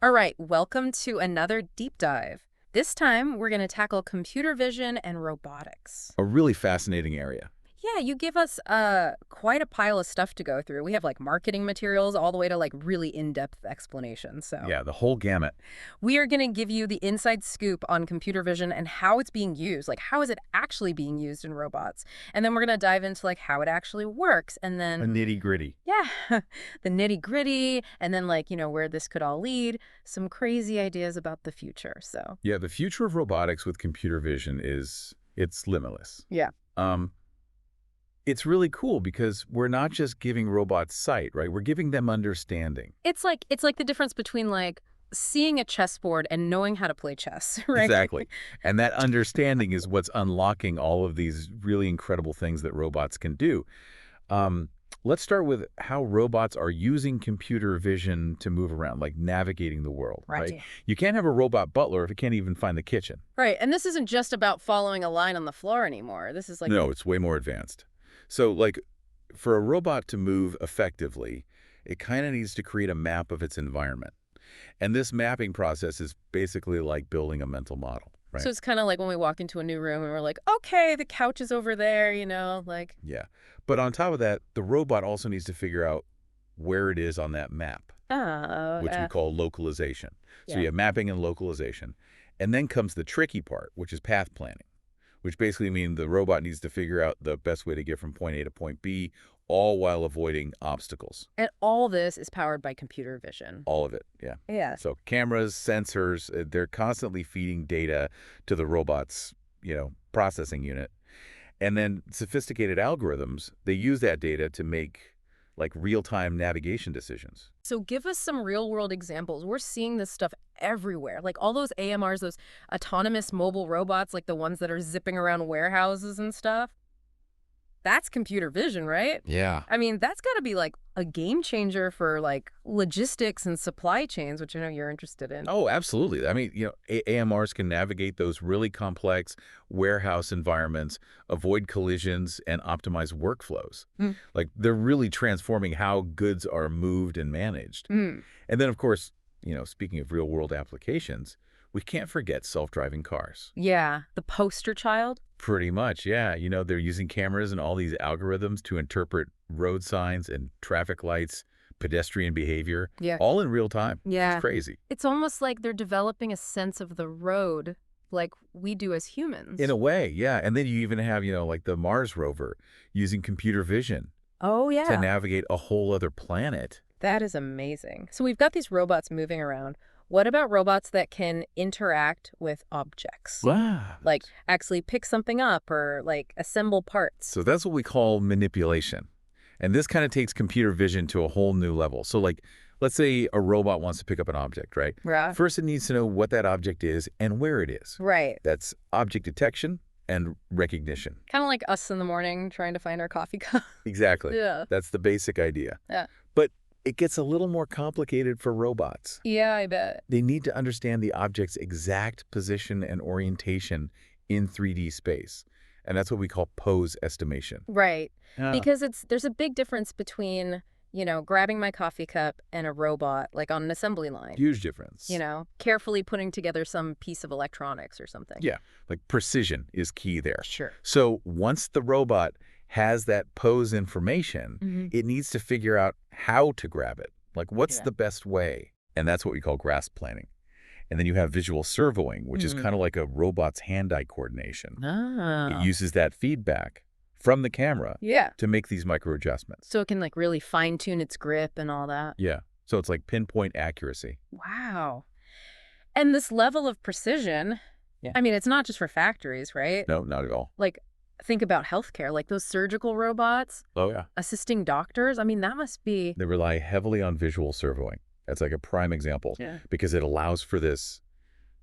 All right, welcome to another deep dive. This time, we're going to tackle computer vision and robotics. A really fascinating area. Yeah, you give us quite a pile of stuff to go through. We have like marketing materials all the way to like really in-depth explanations. So Yeah, the whole gamut. we are going to give you the inside scoop on computer vision and how it's being used. Like, how is it actually being used in robots? And then we're going to dive into like how it actually works. And A then nitty-gritty. yeah, the nitty gritty, and then like, where this could all lead, some crazy ideas about the future. So, Yeah, the future of robotics with computer vision it's limitless. yeah. Um, it's really cool because we're not just giving robots sight, right? We're giving them understanding. It's like the difference between like seeing a chessboard and knowing how to play chess, right? Exactly. And that understanding is what's unlocking all of these really incredible things that robots can do. Um, let's start with how robots are using computer vision to move around, like navigating the world, right? Right. You can't have a robot butler if it can't even find the kitchen. Right. And this isn't just about following a line on the floor anymore. This is like No, it's way more advanced. So, like, for a robot to move effectively, it kind of needs to create a map of its environment. And this mapping process is basically like building a mental model, right? so it's kind of like when we walk into a new room and we're like, okay, the couch is over there, like Yeah. But on top of that, the robot also needs to figure out where it is on that map, oh, which we call localization. So yeah. you have mapping and localization. And then comes the tricky part, which is path planning, which basically means the robot needs to figure out the best way to get from point A to point B, all while avoiding obstacles. And all this is powered by computer vision. All of it, yeah. Yeah. So cameras, sensors, they're constantly feeding data to the robot's, processing unit. And then sophisticated algorithms, they use that data to make like real-time navigation decisions. So give us some real world examples. We're seeing this stuff everywhere. Like all those AMRs, those autonomous mobile robots, like the ones that are zipping around warehouses and stuff. That's computer vision, right? Yeah. I mean, that's got to be like a game changer for like logistics and supply chains, which I know you're interested in. Oh, absolutely. I mean, AMRs can navigate those really complex warehouse environments, avoid collisions, and optimize workflows. Mm. Like they're really transforming how goods are moved and managed. Mm. And then, of course, speaking of real-world applications, we can't forget self-driving cars. Yeah, the poster child. Pretty much, yeah. They're using cameras and all these algorithms to interpret road signs and traffic lights, pedestrian behavior, Yeah. all in real time. Yeah. It's crazy. It's almost like they're developing a sense of the road like we do as humans. In a way, yeah. And then you even have, like the Mars rover using computer vision Oh, to yeah. navigate a whole other planet. That is amazing. So we've got these robots moving around. What about robots that can interact with objects? Wow. Like actually pick something up or like assemble parts? So that's what we call manipulation. And this kind of takes computer vision to a whole new level. So like, let's say a robot wants to pick up an object, right? Right. First, it needs to know what that object is and where it is. Right. That's object detection and recognition. Kind of like us in the morning trying to find our coffee cup. Exactly. Yeah. That's the basic idea. Yeah. But it gets a little more complicated for robots. Yeah, I bet. They need to understand the object's exact position and orientation in 3D space. And that's what we call pose estimation. Right. Yeah. Because there's a big difference between, grabbing my coffee cup and a robot like on an assembly line. Huge difference. Carefully putting together some piece of electronics or something. Yeah, like precision is key there. Sure. So once the robot has that pose information, Mhm. it needs to figure out how to grab it. Like, what's Yeah. the best way? And that's what we call grasp planning. And then you have visual servoing, which is kind of like a robot's hand-eye coordination. Ah. It uses that feedback from the camera Yeah. to make these micro adjustments. So it can like really fine tune its grip and all that. Yeah. So it's like pinpoint accuracy. Wow. And this level of precision, Yeah. I mean, it's not just for factories, right? No, not at all. Like, think about healthcare, like those surgical robots Oh, yeah. assisting doctors. I mean, that must be. They rely heavily on visual servoing. That's like a prime example. Yeah. Because it allows for this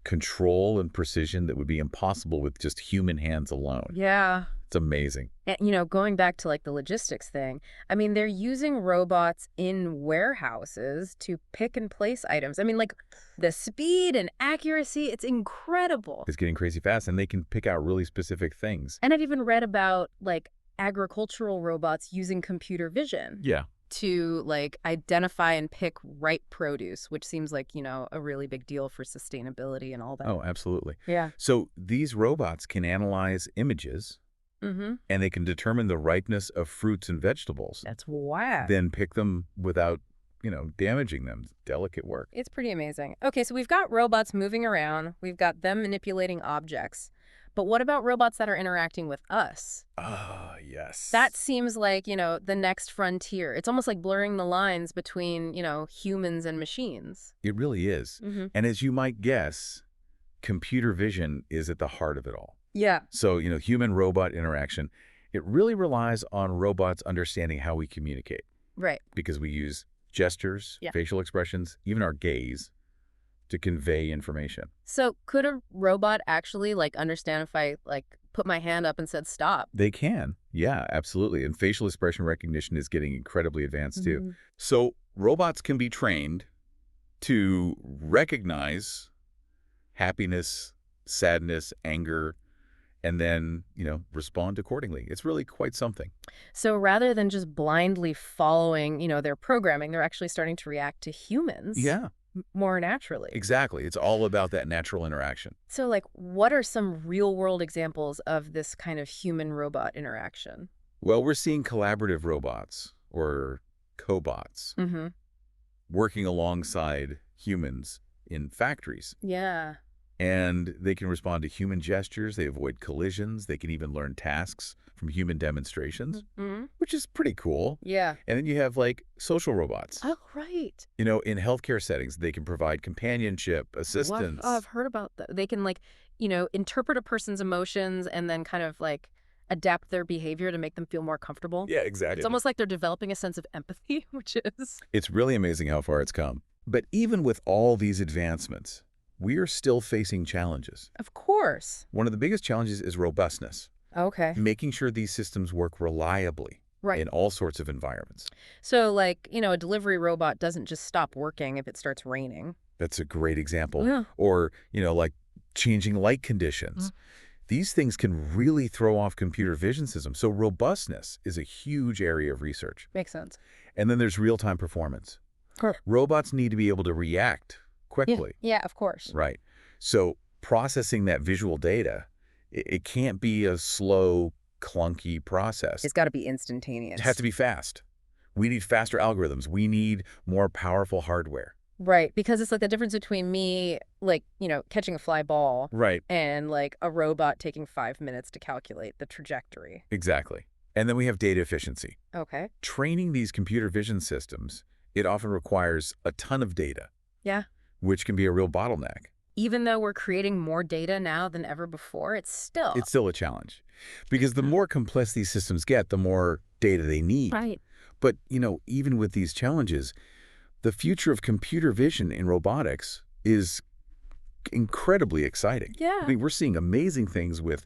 control and precision that would be impossible with just human hands alone. Yeah. It's amazing. And, going back to like the logistics thing, I mean, they're using robots in warehouses to pick and place items. I mean, like the speed and accuracy, it's incredible. It's getting crazy fast, and they can pick out really specific things. And I've even read about like agricultural robots using computer vision Yeah. to like identify and pick ripe produce, which seems like, a really big deal for sustainability and all that. Oh, absolutely. Yeah. So these robots can analyze images, Mm-hmm. and they can determine the ripeness of fruits and vegetables, That's wild. then pick them without, damaging them. Delicate work. It's pretty amazing. Okay, so we've got robots moving around. We've got them manipulating objects. But what about robots that are interacting with us? Ah, yes. That seems like, the next frontier. It's almost like blurring the lines between, humans and machines. It really is. Mm-hmm. And as you might guess, computer vision is at the heart of it all. Yeah. So, human-robot interaction, it really relies on robots understanding how we communicate. Right. Because we use gestures, Yeah. facial expressions, even our gaze to convey information. So could a robot actually, understand if I, put my hand up and said stop? They can. Yeah, absolutely. And facial expression recognition is getting incredibly advanced, too. Mm-hmm. So robots can be trained to recognize happiness, sadness, anger, and then, respond accordingly. It's really quite something. So rather than just blindly following, their programming, they're actually starting to react to humans Yeah, more naturally. exactly. It's all about that natural interaction. So, what are some real-world examples of this kind of human-robot interaction? Well, we're seeing collaborative robots, or cobots, Mm-hmm. working alongside humans in factories. Yeah. And they can respond to human gestures. They avoid collisions. They can even learn tasks from human demonstrations, Mm-hmm. which is pretty cool. Yeah. And then you have, social robots. Oh, right. In healthcare settings, they can provide companionship, assistance. Oh, I've heard about that. They can, interpret a person's emotions and then kind of, adapt their behavior to make them feel more comfortable. Yeah, exactly. It's almost like they're developing a sense of empathy, which is... It's really amazing how far it's come. But even with all these advancements, we are still facing challenges. Of course. One of the biggest challenges is robustness, Okay. making sure these systems work reliably Right. in all sorts of environments. So, a delivery robot doesn't just stop working if it starts raining. That's a great example. Yeah. Or, changing light conditions. These things can really throw off computer vision systems. So robustness is a huge area of research. Makes sense. And then there's real-time performance. Sure. Robots need to be able to react quickly. Yeah, of course. Right. So processing that visual data, it can't be a slow, clunky process. It's got to be instantaneous. It has to be fast. We need faster algorithms. We need more powerful hardware. Right, because it's like the difference between me, catching a fly ball Right. and, a robot taking 5 minutes to calculate the trajectory. Exactly. And then we have data efficiency. Okay. Training these computer vision systems, it often requires a ton of data. Yeah. Which can be a real bottleneck. Even though we're creating more data now than ever before, it's still... It's still a challenge. Because the more complex these systems get, the more data they need. Right. But, even with these challenges, the future of computer vision in robotics is incredibly exciting. Yeah. I mean, we're seeing amazing things with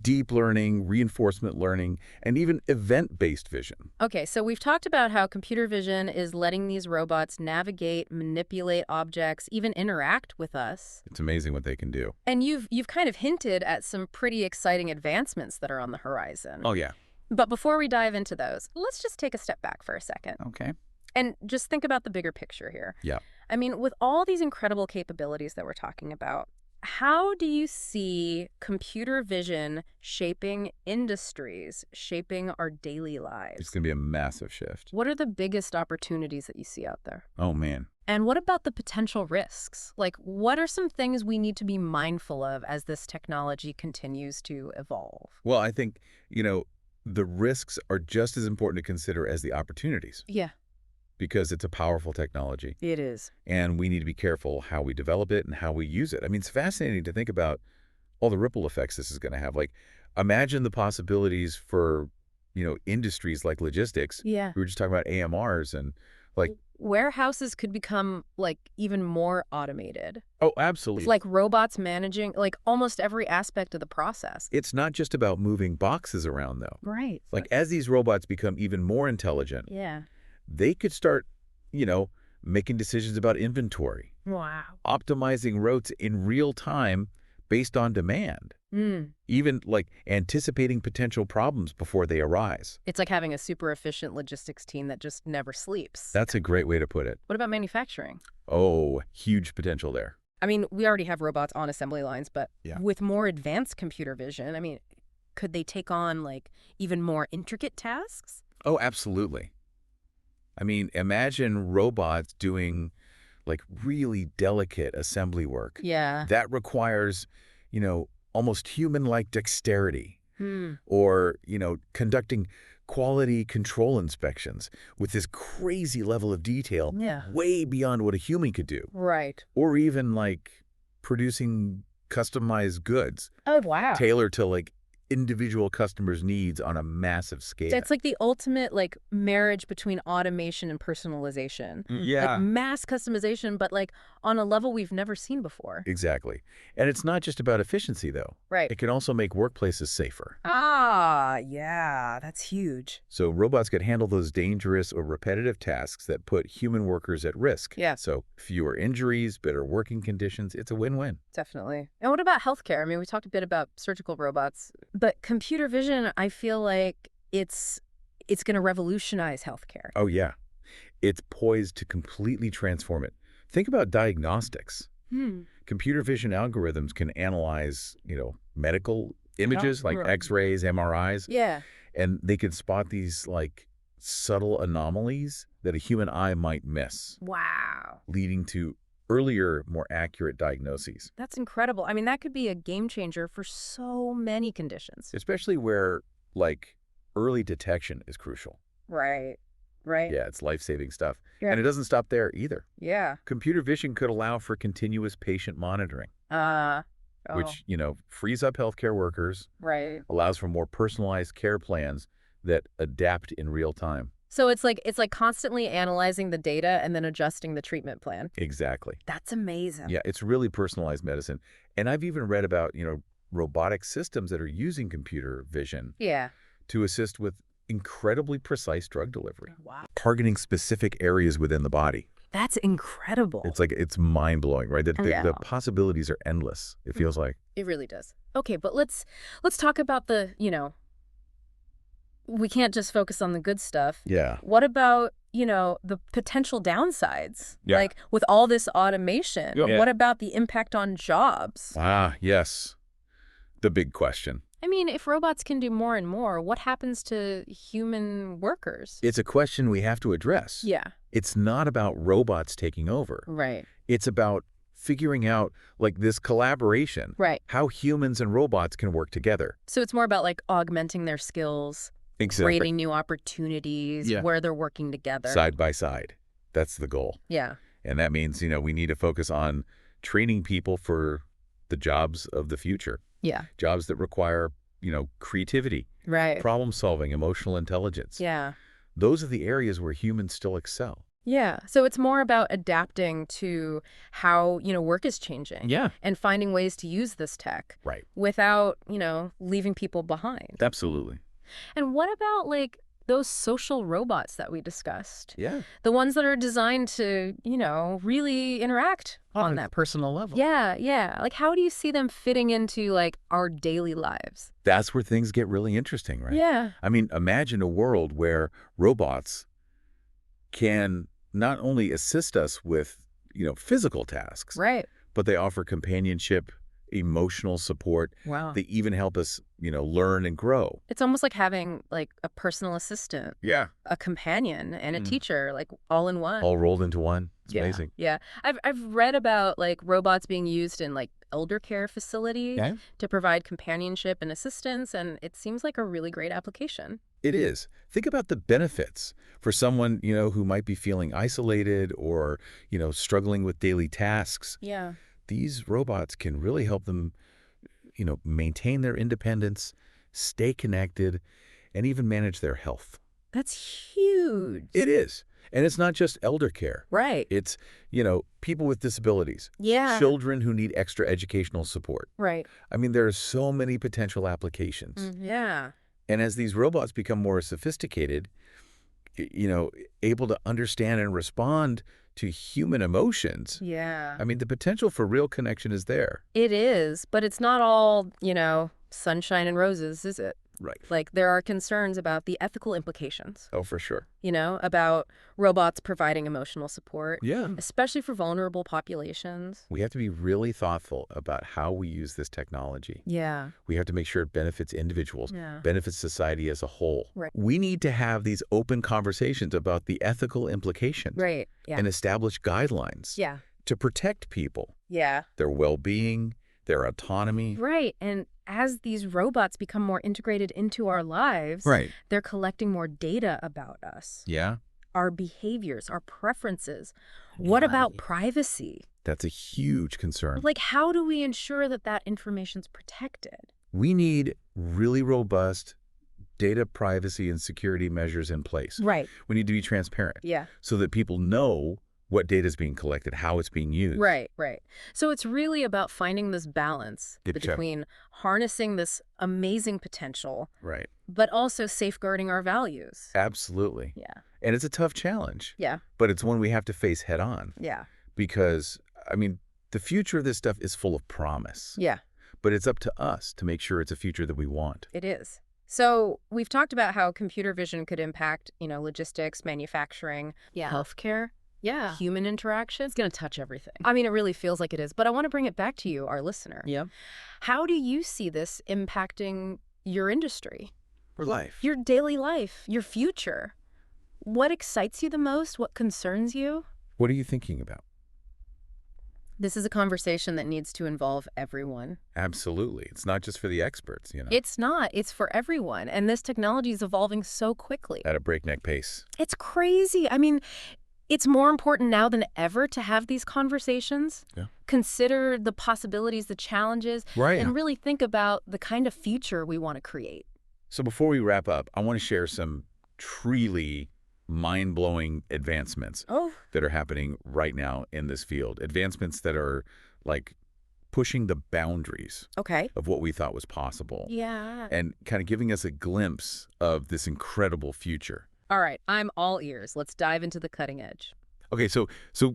deep learning, reinforcement learning, and even event-based vision. Okay, so we've talked about how computer vision is letting these robots navigate, manipulate objects, even interact with us. It's amazing what they can do. And you've kind of hinted at some pretty exciting advancements that are on the horizon. Oh, yeah. But before we dive into those, let's just take a step back for a second. Okay. And just think about the bigger picture here. Yeah. I mean, with all these incredible capabilities that we're talking about, how do you see computer vision shaping industries, shaping our daily lives? It's going to be a massive shift. What are the biggest opportunities that you see out there? Oh, man. And what about the potential risks? What are some things we need to be mindful of as this technology continues to evolve? Well, I think, the risks are just as important to consider as the opportunities. Yeah. Because it's a powerful technology. It is. And we need to be careful how we develop it and how we use it. I mean, it's fascinating to think about all the ripple effects this is going to have. Imagine the possibilities for, industries like logistics. Yeah. We were just talking about AMRs and warehouses could become even more automated. Oh, absolutely. Robots managing almost every aspect of the process. It's not just about moving boxes around, though. Right. As these robots become even more intelligent, Yeah. they could start, making decisions about inventory, Wow. optimizing routes in real time based on demand. Mm. even like anticipating potential problems before they arise. It's like having a super efficient logistics team that just never sleeps. That's a great way to put it. What about manufacturing? Oh, huge potential there. I mean, we already have robots on assembly lines, but Yeah. with more advanced computer vision, I mean, could they take on like even more intricate tasks? Oh, absolutely. I mean, imagine robots doing like really delicate assembly work. Yeah. That requires, almost human-like dexterity. Hmm. Or, conducting quality control inspections with this crazy level of detail Yeah. way beyond what a human could do. Right. Or even like producing customized goods Oh, wow. tailored to like individual customers' needs on a massive scale. It's like the ultimate like marriage between automation and personalization. Like Yeah. mass customization, but like on a level we've never seen before. Exactly. And it's not just about efficiency, though. Right. It can also make workplaces safer. Ah, yeah, that's huge. So robots could handle those dangerous or repetitive tasks that put human workers at risk. Yeah. So fewer injuries, better working conditions. It's a win-win. Definitely. And what about healthcare? I mean, we talked a bit about surgical robots, but computer vision, I feel like it's going to revolutionize healthcare. Oh, yeah. It's poised to completely transform it. Think about diagnostics. Computer vision algorithms can analyze, medical images like right. X-rays, MRIs, Yeah. and they can spot these like subtle anomalies that a human eye might miss, Wow. leading to earlier, more accurate diagnoses, That's incredible. I mean, that could be a game changer for so many conditions. especially where like early detection is crucial. Right. Right. Yeah, it's life-saving stuff. Yeah. And it doesn't stop there either. Yeah. Computer vision could allow for continuous patient monitoring, Oh, which, frees up healthcare workers, right. allows for more personalized care plans that adapt in real time. So it's like constantly analyzing the data and then adjusting the treatment plan. Exactly. That's amazing. Yeah, it's really personalized medicine. And I've even read about, robotic systems that are using computer vision Yeah. to assist with incredibly precise drug delivery, Wow. targeting specific areas within the body. That's incredible. It's mind-blowing, right? Yeah. The possibilities are endless, it feels like. It really does. Okay, but let's talk about the, we can't just focus on the good stuff. Yeah. What about, the potential downsides? Yeah. Like with all this automation, Yeah. what about the impact on jobs? Ah, yes. The big question. I mean, if robots can do more and more, what happens to human workers? It's a question we have to address. Yeah. It's not about robots taking over. Right. It's about figuring out, like, this collaboration. Right. How humans and robots can work together. So it's more about like augmenting their skills, creating new opportunities where they're working together. Side by side. That's the goal. Yeah. And that means, we need to focus on training people for the jobs of the future. Yeah. Jobs that require, creativity, Right. problem solving, emotional intelligence. Yeah. Those are the areas where humans still excel. Yeah. So it's more about adapting to how, work is changing. Yeah. And finding ways to use this tech. Right. Without, leaving people behind. Absolutely. And what about like those social robots that we discussed? Yeah. The ones that are designed to, really interact on that. personal level. Yeah, yeah. Like how do you see them fitting into like our daily lives? That's where things get really interesting, right? Yeah. I mean, imagine a world where robots can not only assist us with, physical tasks, Right. but they offer companionship, emotional support. Wow. They even help us, learn and grow. It's almost like having like a personal assistant, Yeah. a companion, and a teacher, like all in one. All rolled into one. It's Yeah. amazing. Yeah. I've read about like robots being used in like elder care facilities Yeah. to provide companionship and assistance, and it seems like a really great application. It is. Think about the benefits for someone, who might be feeling isolated or, struggling with daily tasks. Yeah. These robots can really help them, maintain their independence, stay connected, and even manage their health. That's huge. It is. And it's not just elder care. Right. It's, people with disabilities, Yeah. children who need extra educational support. Right. I mean, there are so many potential applications. Yeah. And as these robots become more sophisticated, able to understand and respond to human emotions, Yeah. I mean, the potential for real connection is there. It is, but it's not all, sunshine and roses, is it? Right. Like, there are concerns about the ethical implications, Oh, for sure. about robots providing emotional support, Yeah. especially for vulnerable populations. We have to be really thoughtful about how we use this technology. Yeah. We have to make sure it benefits individuals, Yeah. benefits society as a whole. Right. We need to have these open conversations about the ethical implications Right. Yeah. and establish guidelines Yeah. to protect people, Yeah. their well-being, their autonomy. Right. And as these robots become more integrated into our lives, Right. they're collecting more data about us, Yeah. our behaviors, our preferences. What about privacy? That's a huge concern. Like, how do we ensure that that information's protected? We need really robust data privacy and security measures in place. Right. We need to be transparent Yeah. so that people know what data is being collected, how it's being used. Right, right. So it's really about finding this balance Yep, check. between harnessing this amazing potential, Right. but also safeguarding our values. Absolutely. Yeah. And it's a tough challenge, Yeah. but it's one we have to face head on Yeah. because, I mean, the future of this stuff is full of promise, Yeah, but it's up to us to make sure it's a future that we want. it is. So we've talked about how computer vision could impact, logistics, manufacturing, healthcare. Yeah. Human interaction. It's going to touch everything. I mean, it really feels like it is. But I want to bring it back to you, our listener. Yeah. How do you see this impacting your industry, For life. your daily life, your future? What excites you the most? What concerns you? What are you thinking about? This is a conversation that needs to involve everyone. Absolutely. It's not just for the experts, It's not. It's for everyone. And this technology is evolving so quickly. at a breakneck pace. It's crazy. I mean, it's more important now than ever to have these conversations. Yeah. Consider the possibilities, the challenges, Right. and really think about the kind of future we want to create. So before we wrap up, I want to share some truly mind-blowing advancements Oh. that are happening right now in this field. Advancements that are like pushing the boundaries Okay. of what we thought was possible Yeah. and kind of giving us a glimpse of this incredible future. All right. I'm all ears. Let's dive into the cutting edge. Okay, so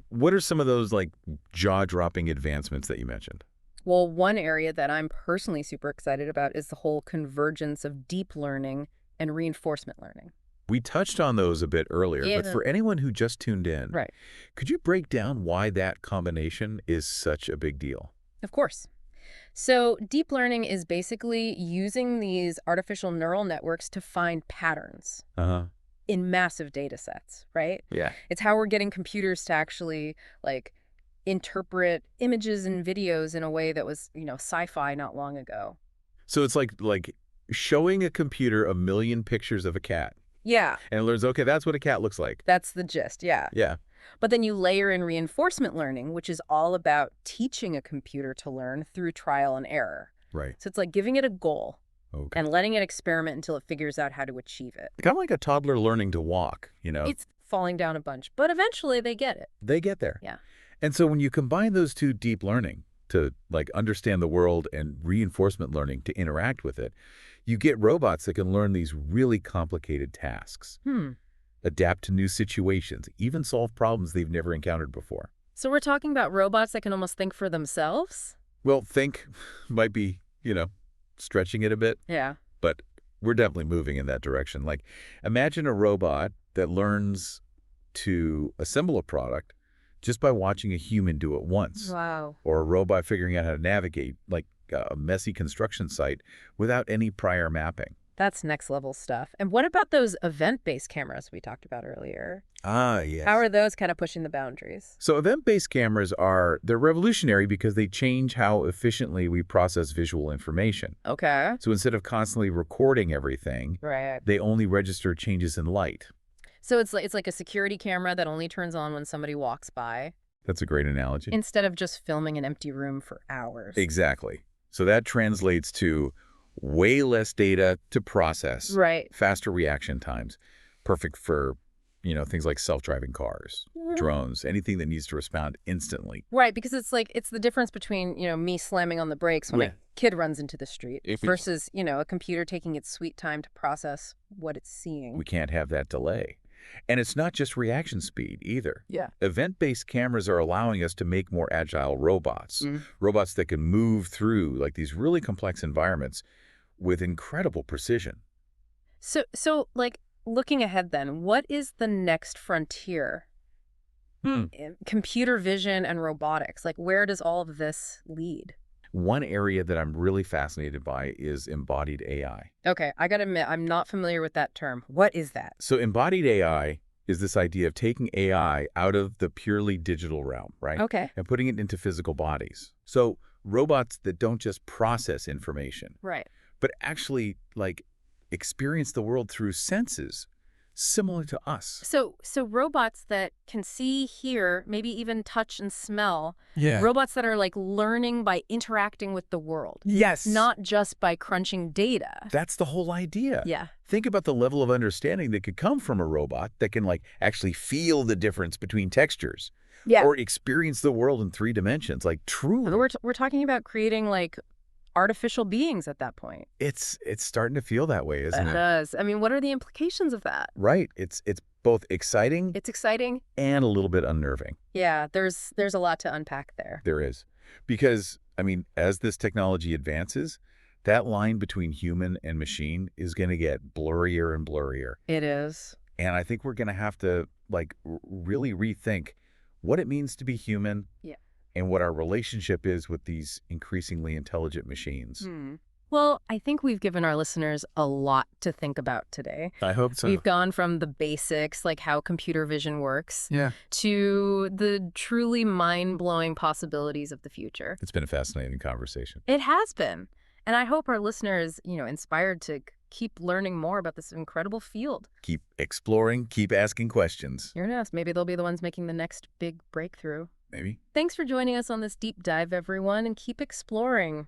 what are some of those like jaw-dropping advancements that you mentioned? Well, one area that I'm personally super excited about is the whole convergence of deep learning and reinforcement learning. We touched on those a bit earlier, but Yeah. for anyone who just tuned in, Right. could you break down why that combination is such a big deal? Of course. So deep learning is basically using these artificial neural networks to find patterns Uh-huh. in massive data sets, right? Yeah. It's how we're getting computers to actually, interpret images and videos in a way that was, sci-fi not long ago. So it's like showing a computer a million pictures of a cat, Yeah, and it learns, okay, that's what a cat looks like. that's the gist, yeah. Yeah. But then you layer in reinforcement learning, which is all about teaching a computer to learn through trial and error. Right. So it's like giving it a goal Okay. and letting it experiment until it figures out how to achieve it. Kind of like a toddler learning to walk, It's falling down a bunch, but eventually they get it. They get there. Yeah. And so when you combine those two, deep learning to understand the world and reinforcement learning to interact with it, you get robots that can learn these really complicated tasks, adapt to new situations, even solve problems they've never encountered before. So we're talking about robots that can almost think for themselves? Well, think might be, stretching it a bit, Yeah. but we're definitely moving in that direction. Like, imagine a robot that learns to assemble a product just by watching a human do it once. Wow. Or a robot figuring out how to navigate, like a messy construction site, without any prior mapping. That's next level stuff. And what about those event-based cameras we talked about earlier? Ah, yes. How are those kind of pushing the boundaries? So event-based cameras they're revolutionary because they change how efficiently we process visual information. Okay. So instead of constantly recording everything, Right. they only register changes in light. So it's like a security camera that only turns on when somebody walks by, That's a great analogy. instead of just filming an empty room for hours. Exactly. So that translates to way less data to process, Right. faster reaction times, perfect for, things like self-driving cars, drones, anything that needs to respond instantly. Right, because it's the difference between, me slamming on the brakes when Yeah. a kid runs into the street If we- versus, a computer taking its sweet time to process what it's seeing. We can't have that delay. And it's not just reaction speed either. Yeah. Event-based cameras are allowing us to make more agile robots, Mm. robots that can move through like these really complex environments with incredible precision. So like looking ahead then, what is the next frontier in computer vision and robotics? Like where does all of this lead? One area that I'm really fascinated by is embodied AI. Okay, I gotta admit, I'm not familiar with that term. What is that? So embodied AI is this idea of taking AI out of the purely digital realm, right? Okay. And putting it into physical bodies. So robots that don't just process information, Right. but actually like experience the world through senses similar to us. So robots that can see, hear, maybe even touch and smell. Yeah. Robots that are like learning by interacting with the world, Yes. not just by crunching data. That's the whole idea. Yeah. Think about the level of understanding that could come from a robot that can like actually feel the difference between textures Yeah. or experience the world in 3 dimensions, like truly. We're talking about creating like artificial beings at that point. It's starting to feel that way, isn't It it? does. I mean, what are the implications of that? Right. It's both exciting It's exciting. and a little bit unnerving. Yeah, there's a lot to unpack there. There is. Because, I mean, as this technology advances, that line between human and machine is going to get blurrier and blurrier. It is. And I think we're going to have to, like, really rethink what it means to be human. Yeah. And what our relationship is with these increasingly intelligent machines. Well, I think we've given our listeners a lot to think about today. I hope so. We've gone from the basics, like how computer vision works, Yeah. to the truly mind-blowing possibilities of the future. It's been a fascinating conversation. It has been. And I hope our listeners, inspired to keep learning more about this incredible field. Keep exploring, keep asking questions. You're gonna ask, maybe they'll be the ones making the next big breakthrough. Maybe. Thanks for joining us on this deep dive, everyone, and keep exploring.